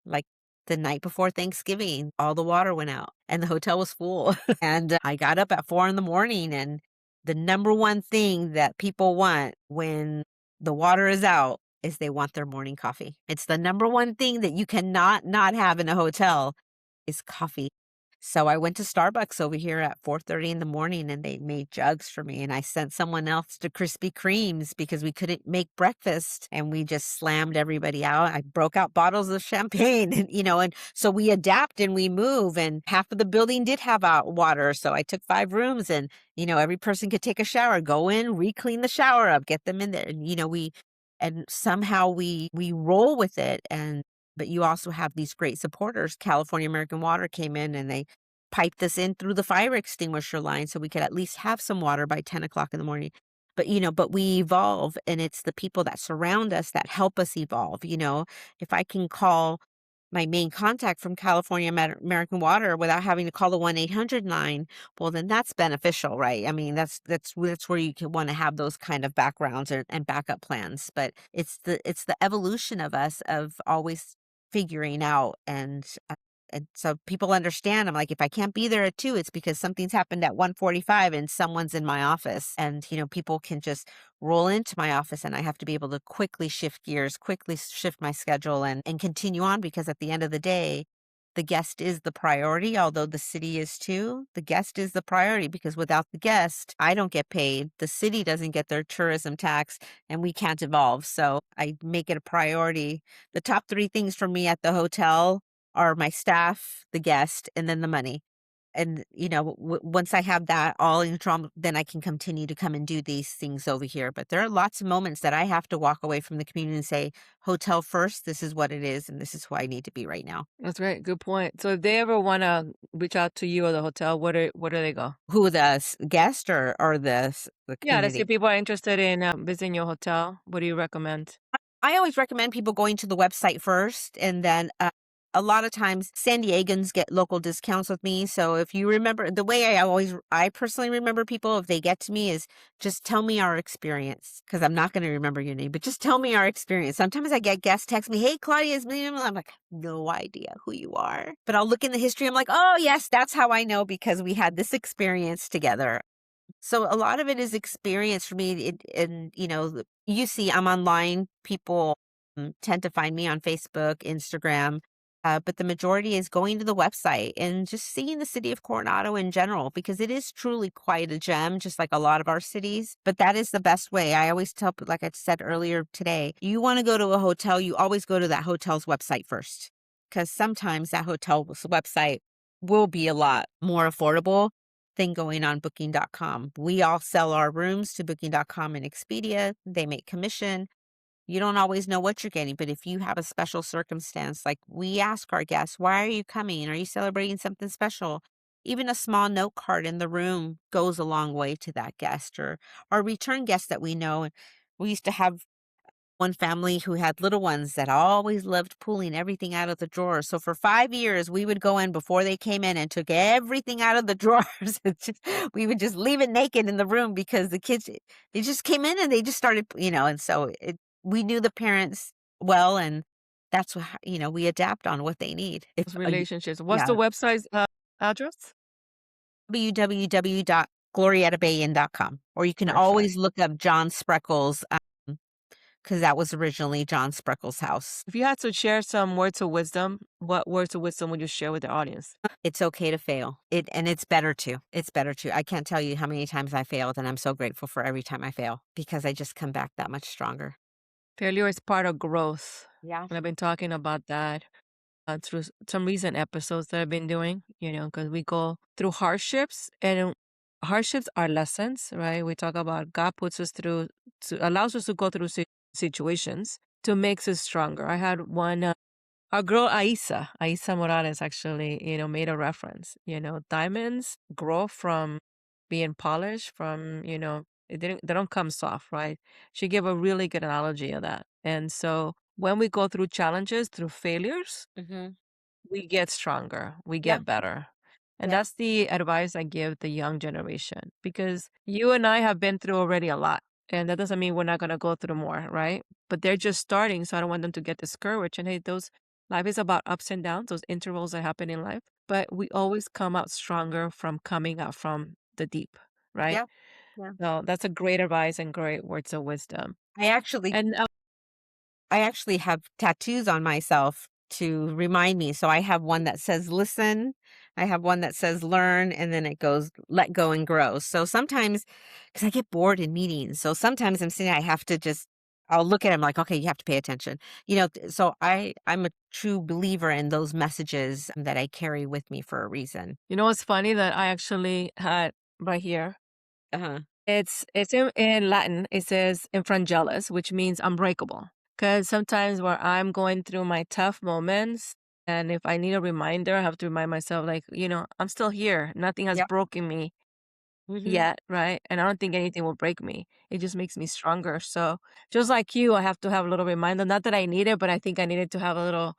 Like the night before Thanksgiving, all the water went out and the hotel was full. And I got up at 4 a.m, and the number one thing that people want when the water is out is they want their morning coffee. It's the number one thing that you cannot not have in a hotel is coffee. So I went to Starbucks over here at 4:30 in the morning, and they made jugs for me. And I sent someone else to Krispy Kremes because we couldn't make breakfast, and we just slammed everybody out. I broke out bottles of champagne, and so we adapt and we move. And half of the building did have water. So I took 5 rooms, and, every person could take a shower, go in, re-clean the shower up, get them in there. And, and somehow we roll with it. And but you also have these great supporters. California American Water came in and they piped us in through the fire extinguisher line so we could at least have some water by 10 o'clock in the morning. But but we evolve, and it's the people that surround us that help us evolve. If I can call my main contact from California American Water without having to call the 1-800 line, well, then that's beneficial, right? I mean, that's where you can want to have those kind of backgrounds and backup plans. But it's the evolution of us of always figuring out and so people understand. I'm like, if I can't be there at 2, it's because something's happened at 1:45 and someone's in my office. And, people can just roll into my office, and I have to be able to quickly shift gears, quickly shift my schedule and continue on, because at the end of the day, the guest is the priority, although the city is too. The guest is the priority, because without the guest, I don't get paid. The city doesn't get their tourism tax, and we can't evolve. So I make it a priority. The top 3 things for me at the hotel are my staff, the guest, and then the money. And, once I have that all in control, then I can continue to come and do these things over here. But there are lots of moments that I have to walk away from the community and say, hotel first, this is what it is, and this is who I need to be right now. That's right. Good point. So if they ever want to reach out to you or the hotel, where do they go? Who, the guest or the Yeah, let's say community? people are interested in visiting your hotel. What do you recommend? I always recommend people going to the website first, and then a lot of times San Diegans get local discounts with me. So if you remember, the way I personally remember people, if they get to me, is just tell me our experience, because I'm not going to remember your name, but just tell me our experience. Sometimes I get guests text me, hey, Claudia, is me. I'm like, no idea who you are, but I'll look in the history. I'm like, oh yes, that's how I know, because we had this experience together. So a lot of it is experience for me. And, you see, I'm online. People tend to find me on Facebook, Instagram. But the majority is going to the website and just seeing the city of Coronado in general, because it is truly quite a gem, just like a lot of our cities. But that is the best way. I always tell, like I said earlier today, you want to go to a hotel, you always go to that hotel's website first, because sometimes that hotel's website will be a lot more affordable than going on booking.com. We all sell our rooms to booking.com and Expedia. They make commission. You don't always know what you're getting, but if you have a special circumstance, like we ask our guests, why are you coming? Are you celebrating something special? Even a small note card in the room goes a long way to that guest, or our return guests that we know. We used to have one family who had little ones that always loved pulling everything out of the drawers. So for 5 years, we would go in before they came in and took everything out of the drawers. We would just leave it naked in the room, because the kids, they just came in and they just started, and so we knew the parents well, and that's what, we adapt on what they need. If Those relationships. What's yeah, the website's address? www.gloriettabayin.com, or you can Perfect. always look up John Spreckles, because that was originally John Spreckles' house. If you had to share some words of wisdom, what words of wisdom would you share with the audience? It's okay to fail. And it's better to. It's better to. I can't tell you how many times I failed, and I'm so grateful for every time I fail, because I just come back that much stronger. Failure is part of growth. Yeah. And I've been talking about that through some recent episodes that I've been doing, because we go through hardships, and hardships are lessons, right? We talk about God puts us through, allows us to go through situations to make us stronger. I had one, our girl Aisa Morales actually, made a reference, diamonds grow from being polished from, they don't come soft, right? She gave a really good analogy of that. And so when we go through challenges, through failures, Mhm. we get stronger, we Yeah. get better. And Yeah. that's the advice I give the young generation, because you and I have been through already a lot. And that doesn't mean we're not going to go through more, right? But they're just starting. So I don't want them to get discouraged. And hey, life is about ups and downs, those intervals that happen in life. But we always come out stronger from coming out from the deep, right? Yeah. Yeah. So that's a great advice and great words of wisdom. I actually And I actually have tattoos on myself to remind me. So I have one that says listen, I have one that says learn, and then it goes let go and grow. So sometimes, because I get bored in meetings, so sometimes I'm sitting, I have to just, I'll look at him like, okay, you have to pay attention. So I'm a true believer in those messages that I carry with me for a reason. you know what's funny that I actually had right here? Uh-huh. It's in Latin. It says infrangelis, which means unbreakable. Because sometimes where I'm going through my tough moments, and if I need a reminder, I have to remind myself, like, I'm still here. Nothing has Yep. broken me Hmm. yet, right? And I don't think anything will break me. It just makes me stronger. So just like you, I have to have a little reminder. Not that I need it, but I think I needed to have a little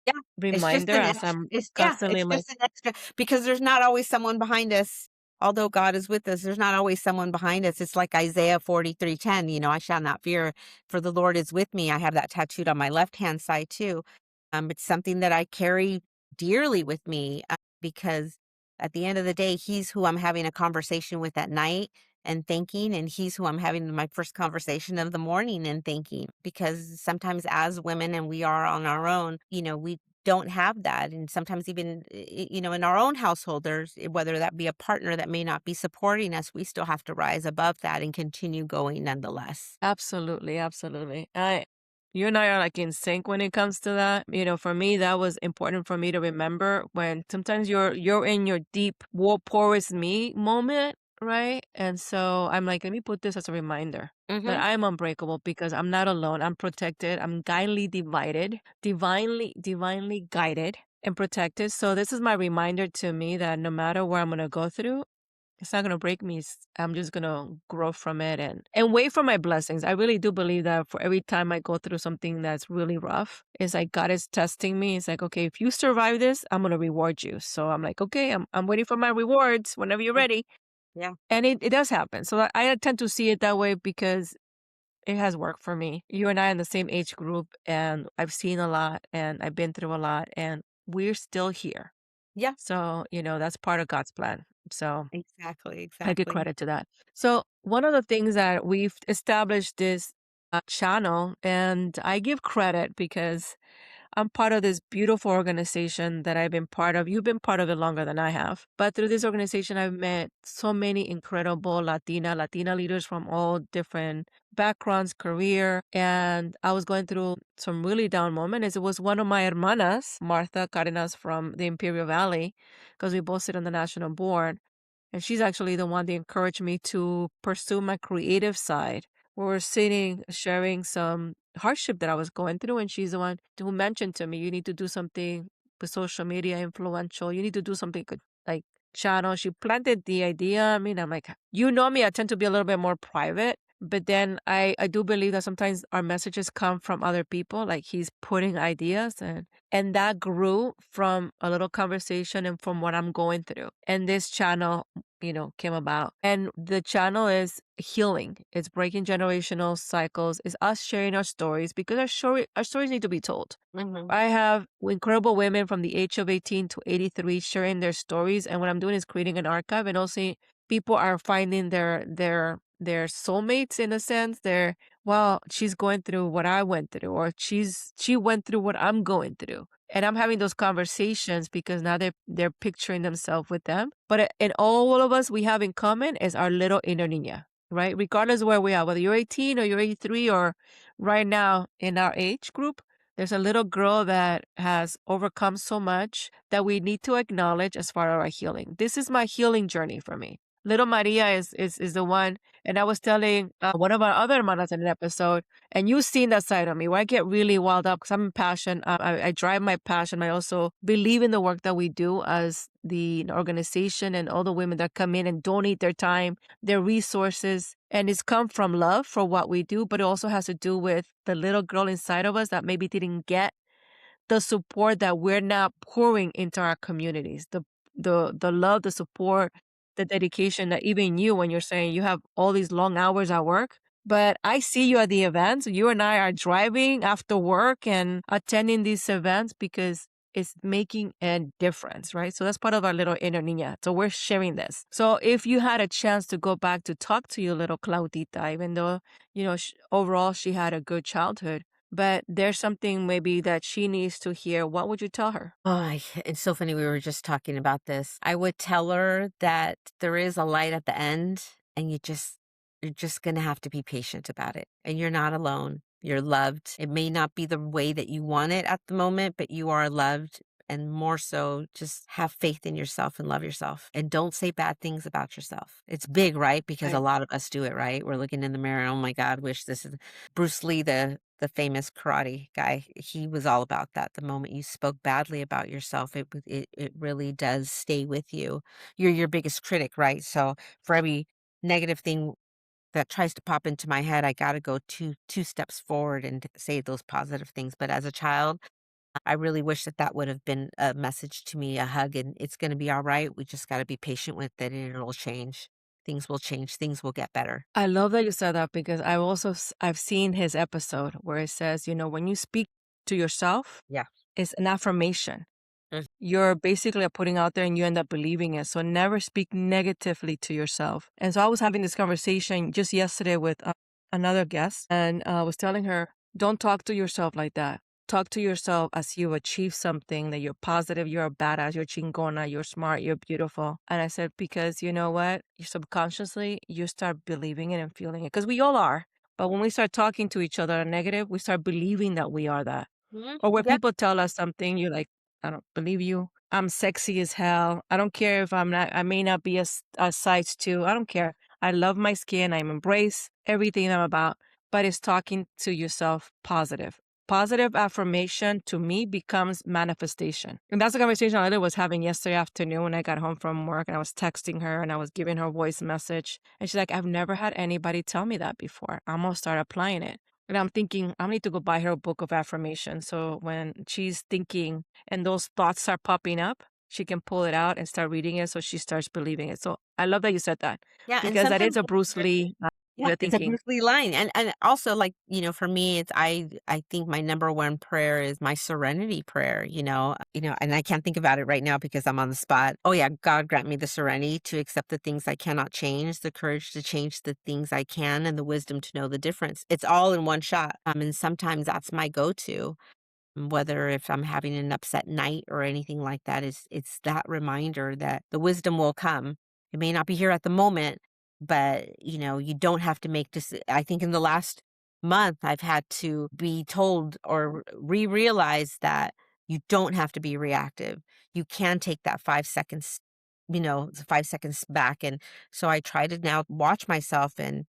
Yeah, it's just reminder an as extra. I'm It's yeah, constantly it's like, just an extra because there's not always someone behind us. Although God is with us, there's not always someone behind us. It's like Isaiah 43:10. I shall not fear, for the Lord is with me. I have that tattooed on my left hand side too. It's something that I carry dearly with me because at the end of the day, He's who I'm having a conversation with at night and thinking, and He's who I'm having my first conversation of the morning and thinking. Because sometimes, as women, and we are on our own, we don't have that. And sometimes, even, in our own household, whether that be a partner that may not be supporting us, we still have to rise above that and continue going nonetheless. absolutely, absolutely. You and I are like in sync when it comes to that. For me, that was important for me to remember when sometimes you're in your deep war poor is me moment, right? And so I'm like, let me put this as a reminder that Hmm. I'm unbreakable because I'm not alone. I'm protected. I'm divinely guided and protected. So this is my reminder to me that no matter where I'm gonna go through, it's not gonna break me. I'm just gonna grow from it and wait for my blessings. I really do believe that for every time I go through something that's really rough, it's like God is testing me. It's like, okay, if you survive this, I'm gonna reward you. So I'm like, okay, I'm waiting for my rewards whenever you're ready. Yeah. And it does happen. So I tend to see it that way because it has worked for me. You and I are in the same age group, and I've seen a lot and I've been through a lot, and we're still here. Yeah. So, that's part of God's plan. So Exactly. I give Exactly. credit to that. So one of the things that we've established this channel, and I give credit because I'm part of this beautiful organization that I've been part of. You've been part of it longer than I have. But through this organization, I've met so many incredible Latina leaders from all different backgrounds, career. And I was going through some really down moments. It was one of my hermanas, Martha Cadenas from the Imperial Valley, because we both sit on the national board. And she's actually the one that encouraged me to pursue my creative side. We were sitting, sharing some hardship that I was going through, and she's the one who mentioned to me, you need to do something with social media influential. You need to do something good, like channel. She planted the idea. I mean, I'm like, me, I tend to be a little bit more private. But then I do believe that sometimes our messages come from other people, like he's putting ideas and that grew from a little conversation and from what I'm going through. And this channel came about. And the channel is healing. It's breaking generational cycles. It's us sharing our stories because our stories need to be told. Hmm. I have incredible women from the age of 18 to 83 sharing their stories. And what I'm doing is creating an archive and also people are finding their soulmates in a sense. They're, well, she's going through what I went through, or she went through what I'm going through. And I'm having those conversations because now they're picturing themselves with them. But in all of us, we have in common is our little inner niña, right? Regardless of where we are, whether you're 18 or you're 83 or right now in our age group, there's a little girl that has overcome so much that we need to acknowledge as far as our healing. This is my healing journey for me. Little Maria is the one, and I was telling one of our other hermanas in an episode, and you've seen that side of me where I get really wild up because I'm passionate. I drive my passion. I also believe in the work that we do as the organization and all the women that come in and donate their time, their resources. And it's come from love for what we do, but it also has to do with the little girl inside of us that maybe didn't get the support that we're now pouring into our communities, the love, the support, the dedication that even you, when you're saying you have all these long hours at work, but I see you at the events. You and I are driving after work and attending these events because it's making a difference, right? So that's part of our little inner niña. So we're sharing this. So if you had a chance to go back to talk to your little Claudita, even though, overall she had a good childhood, but there's something maybe that she needs to hear, what would you tell her? Oh, it's so funny. We were just talking about this. I would tell her that there is a light at the end, and you're just gonna have to be patient about it. And you're not alone. You're loved. It may not be the way that you want it at the moment, but you are loved. and more so just have faith in yourself and love yourself and don't say bad things about yourself. It's big, right? Because a I lot of us do it, right? We're looking in the mirror, oh my God, wish this is Bruce Lee, the famous karate guy. He was all about that. The moment you spoke badly about yourself, it really does stay with you. You're your biggest critic, right? So for every negative thing that tries to pop into my head, I gotta go two steps forward and say those positive things. But as a child, I really wish that that would have been a message to me, a hug, and it's gonna be all right. We just gotta be patient with it, and it'll change. Things will change. Things will get better. I love that you said that because I've seen his episode where it says, when you speak to yourself, Yeah. it's an affirmation. Mm. You're basically putting out there and you end up believing it. So never speak negatively to yourself. And so I was having this conversation just yesterday with another guest, and I was telling her, don't talk to yourself like that. Talk to yourself as you achieve something, that you're positive, you're a badass, you're chingona, you're smart, you're beautiful. And I said, because you know what? You subconsciously, you start believing it and feeling it. Because we all are. But when we start talking to each other negative, we start believing that we are that. Mhm. Or when Yep. people tell us something, you're like, I don't believe you. I'm sexy as hell. I don't care if I may not be a size two. I don't care. I love my skin. I embrace everything I'm about, but it's talking to yourself positive. Positive affirmation to me becomes manifestation. And that's the conversation I was having yesterday afternoon when I got home from work and I was texting her and I was giving her a voice message. And she's like, I've never had anybody tell me that before. I'm going to start applying it. And I'm thinking, I need to go buy her a book of affirmation. So when she's thinking and those thoughts start popping up, she can pull it out and start reading it so she starts believing it. So I love that you said that Yeah, and because that sometimes is a Bruce Lee yeah, way of it's a thinking. Bruce Lee line, and also, like, for me, it's I think my number one prayer is my serenity prayer, and I can't think about it right now because I'm on the spot. Oh, yeah, God grant me the serenity to accept the things I cannot change, the courage to change the things I can, and the wisdom to know the difference. It's all in one shot, and sometimes that's my go-to. Whether if I'm having an upset night or anything like that, it's that reminder that the wisdom will come. It may not be here at the moment, but you don't have to make this. I think in the last month, I've had to be told or realize that you don't have to be reactive. You can take that 5 seconds, 5 seconds back. And so I try to now watch myself and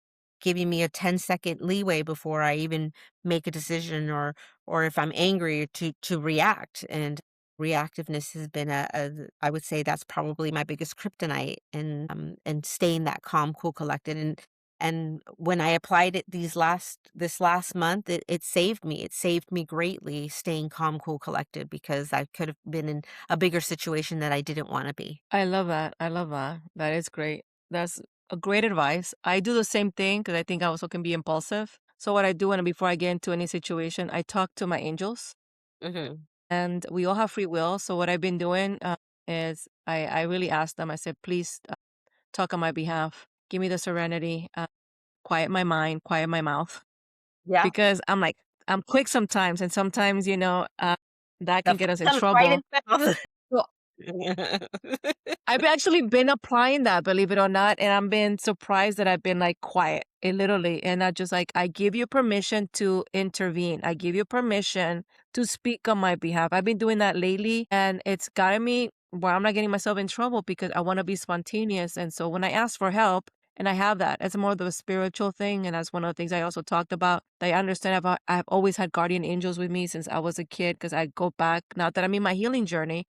giving me a 10-second leeway before I even make a decision or if I'm angry to react. And reactiveness has been I would say that's probably my biggest kryptonite and staying that calm, cool, collected. And when I applied it this last month, it saved me. It saved me greatly staying calm, cool, collected because I could have been in a bigger situation that I didn't want to be. I love that. I love that. That is great. That's a great advice. I do the same thing because I think I also can be impulsive. So what I do when before I get into any situation, I talk to my angels, Hmm. and we all have free will. So what I've been doing is I really ask them. I said, please talk on my behalf. Give me the serenity. Quiet my mind. Quiet my mouth. Yeah. Because I'm quick sometimes, and sometimes that The can foot get us in comes right trouble. in mouth. So I've actually been applying that, believe it or not, and I'm been surprised that I've been like quiet, literally, and I just like I give you permission to intervene. I give you permission to speak on my behalf. I've been doing that lately, and it's gotten me where I'm not getting myself in trouble because I want to be spontaneous. And so when I ask for help, and I have that, it's more of a spiritual thing, and that's one of the things I also talked about. That I understand I've always had guardian angels with me since I was a kid because I go back now that I'm in my healing journey.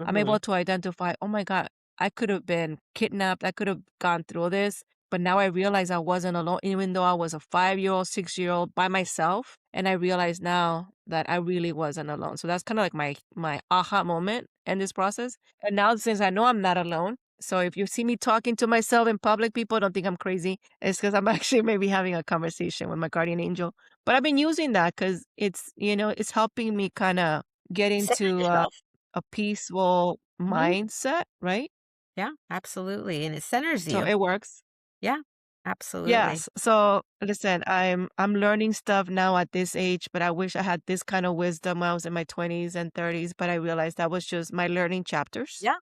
I'm able Mhm. to identify, oh my God, I could have been kidnapped. I could have gone through this. But now I realize I wasn't alone, even though I was a 5-year-old, 6-year-old by myself. And I realize now that I really wasn't alone. So that's kind of like my aha moment in this process. And now since I know I'm not alone, so if you see me talking to myself in public, people don't think I'm crazy. It's because I'm actually maybe having a conversation with my guardian angel. But I've been using that because it's helping me kind of get Center into yourself. a peaceful Mhm. mindset, right? Yeah, absolutely, and it centers So you. it works. Yeah, absolutely. Yes. So listen, I'm learning stuff now at this age, but I wish I had this kind of wisdom when I was in my 20s and 30s, but I realized that was just my learning chapters. Yeah,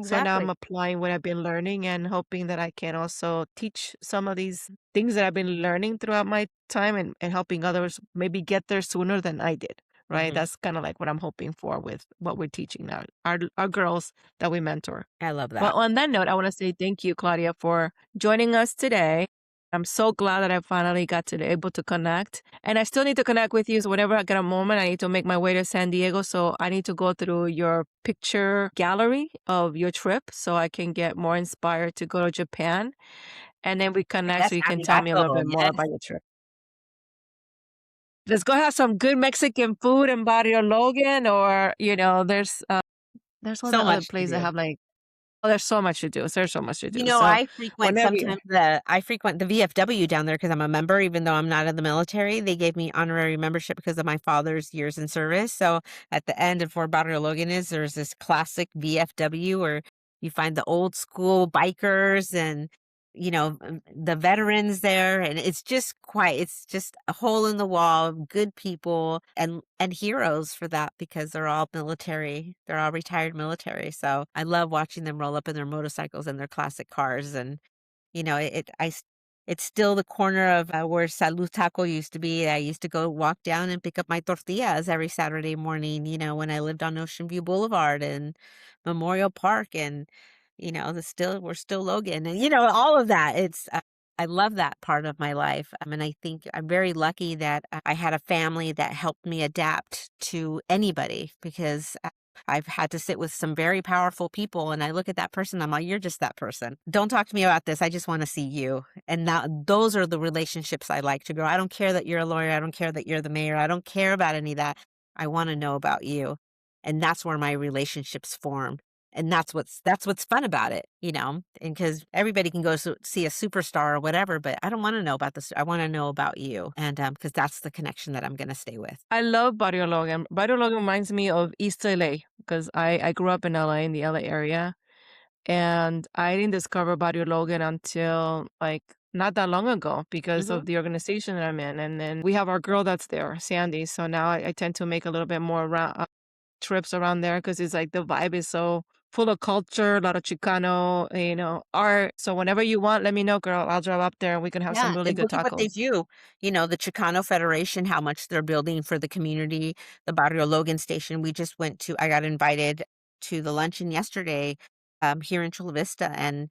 So now I'm exactly. applying what I've been learning and hoping that I can also teach some of these things that I've been learning throughout my time and helping others maybe get there sooner than I did. right? That's kind of like what I'm hoping for with what we're teaching now, our girls that we mentor. I love Well, that. on that note, I want to say thank you, Claudia, for joining us today. I'm so glad that I finally got to be able to connect. And I still need to connect with you. So whenever I get a moment, I need to make my way to San Diego. So I need to go through your picture gallery of your trip so I can get more inspired to go to Japan. And then we connect Yes, so you can tell me a little arigato. bit more Yes. about your trip. Let's go have some good Mexican food in Barrio Logan, or, there's one So other much to place that do. have like, oh, there's so much to do. There's so much to do. You know, So I frequent whenever you, sometimes I frequent the VFW down there because I'm a member, even though I'm not in the military. They gave me honorary membership because of my father's years in service. So at the end of where Barrio Logan is, there's this classic VFW where you find the old school bikers and the veterans there, and it's just a hole in the wall, good people and heroes for that because they're all military, they're all retired military. So I love watching them roll up in their motorcycles and their classic cars. And it's still the corner of where Salud Taco used to be. I used to go walk down and pick up my tortillas every Saturday morning, when I lived on Ocean View Boulevard and Memorial Park. And, we're still Logan. And, all of that. I love that part of my life. I mean, I think I'm very lucky that I had a family that helped me adapt to anybody because I've had to sit with some very powerful people, and I look at that person, I'm like, you're just that person. Don't talk to me about this. I just want to see you. And now those are the relationships I like to grow. I don't care that you're a lawyer. I don't care that you're the mayor. I don't care about any of that. I want to know about you. And that's where my relationships form. And that's what's fun about it, and because everybody can go see a superstar or whatever, but I don't want to know about this. I want to know about you. And because that's the connection that I'm going to stay with. I love Barrio Logan. Barrio Logan reminds me of East LA because I grew up in LA, in the LA area. And I didn't discover Barrio Logan until like not that long ago because Hmm. of the organization that I'm in. And then we have our girl that's there, Sandy. So now I tend to make a little bit more trips around there because it's like the vibe is so full of culture, a lot of Chicano, art. So whenever you want, let me know, girl. I'll drive up there and we can have some Yeah, really and good look at what they tacos. do. The Chicano Federation, how much they're building for the community, the Barrio Logan station. I got invited to the luncheon yesterday here in Chula Vista. And,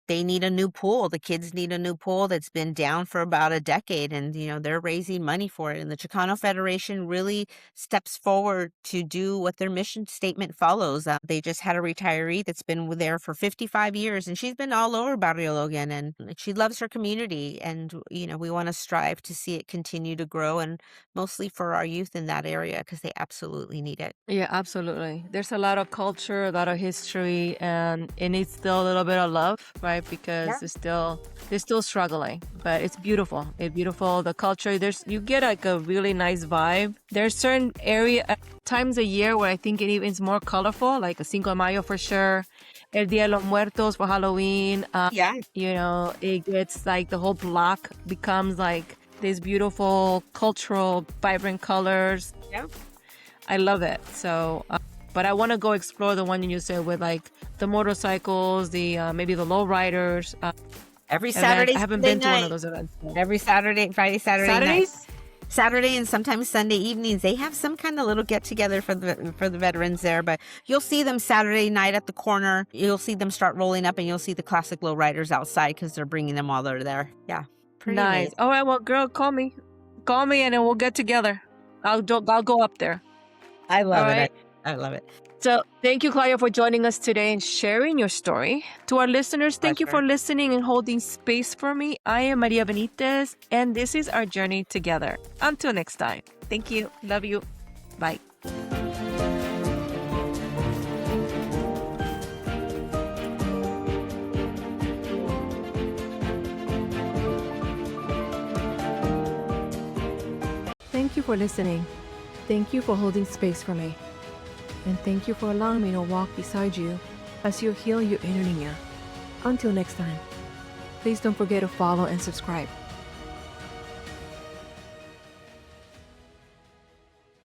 they need a new pool. The kids need a new pool that's been down for about a decade. And, they're raising money for it. And the Chicano Federation really steps forward to do what their mission statement follows. They just had a retiree that's been there for 55 years, and she's been all over Barrio Logan, and she loves her community. And, we want to strive to see it continue to grow, and mostly for our youth in that area because they absolutely need it. Yeah, absolutely. There's a lot of culture, a lot of history, and it needs still a little bit of love, right? Yeah. Because they're still struggling, but it's beautiful. It's beautiful. The culture, you get like a really nice vibe. There's certain times a year where I think it's more colorful, like a Cinco de Mayo for sure, El Dia de los Muertos for Halloween. Yeah. It gets like the whole block becomes like these beautiful, cultural, vibrant colors. Yeah. I love it. So, but I want to go explore the one you said with like the motorcycles, the maybe the low riders. Every Events. Saturday, I haven't Sunday been to one night. of those events yet. Every Saturday, Friday, Saturday night. Saturdays? Saturday and sometimes Sunday evenings, they have some kind of little get together for the veterans there. But you'll see them Saturday night at the corner. You'll see them start rolling up, and you'll see the classic low riders outside because they're bringing them while they're there. Yeah, pretty Nice. amazing. All right, well, girl, call me, and then we'll get together. I'll go up there. I love All it. right. I love it. So thank you, Claudia, for joining us today and sharing your story. To our listeners, thank you for Pleasure. listening and holding space for me. I am Maria Benitez, and this is our journey together. Until next time. Thank you. Love you. Bye. Thank you for listening. Thank you for holding space for me. And thank you for allowing me to walk beside you as you heal your inner Niña. Until next time, please don't forget to follow and subscribe.